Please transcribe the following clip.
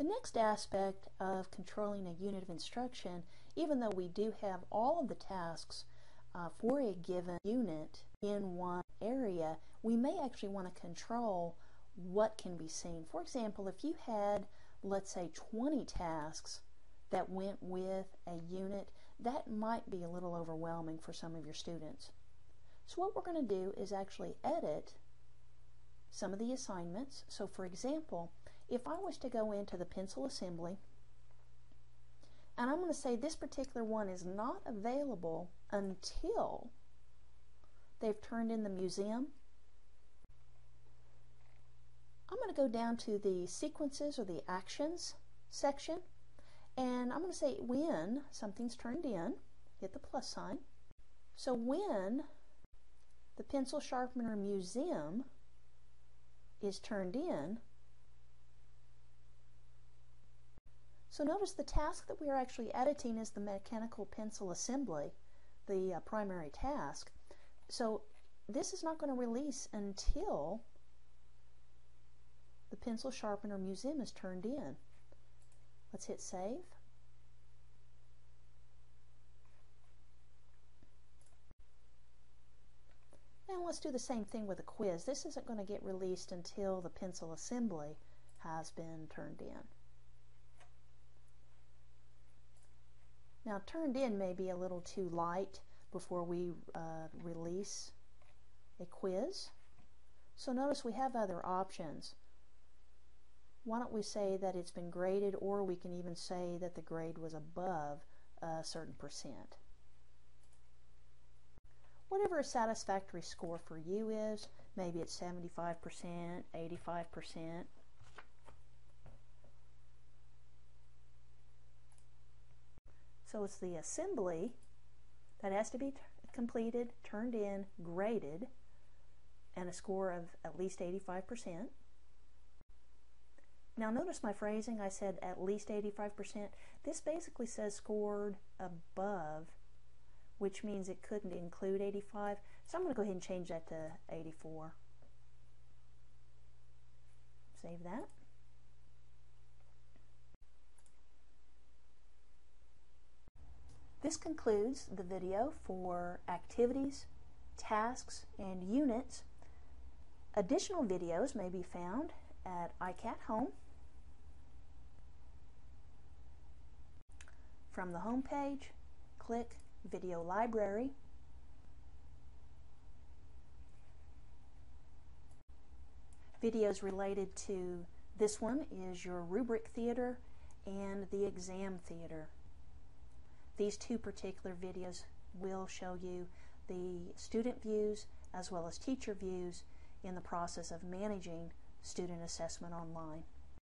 The next aspect of controlling a unit of instruction, even though we do have all of the tasks for a given unit in one area, we may actually want to control what can be seen. For example, if you had, let's say, 20 tasks that went with a unit, that might be a little overwhelming for some of your students. So what we're going to do is actually edit some of the assignments. So for example, if I was to go into the pencil assembly, and I'm going to say this particular one is not available until they've turned in the museum, I'm going to go down to the sequences or the actions section, and I'm going to say when something's turned in, hit the plus sign. So when the pencil sharpener museum is turned in, so notice the task that we are actually editing is the mechanical pencil assembly, the primary task. So this is not going to release until the pencil sharpener museum is turned in. Let's hit save. Now let's do the same thing with a quiz. This isn't going to get released until the pencil assembly has been turned in. Now turned in may be a little too light before we release a quiz. So notice we have other options. Why don't we say that it's been graded, or we can even say that the grade was above a certain percent. Whatever a satisfactory score for you is, maybe it's 75%, 85%. So it's the assembly that has to be completed, turned in, graded, and a score of at least 85%. Now notice my phrasing, I said at least 85%. This basically says scored above, which means it couldn't include 85. So I'm going to go ahead and change that to 84. Save that. This concludes the video for activities, tasks, and units. Additional videos may be found at ICAT Home. From the home page, click Video Library. Videos related to this one is your rubric theater and the exam theater. These two particular videos will show you the student views as well as teacher views in the process of managing student assessment online.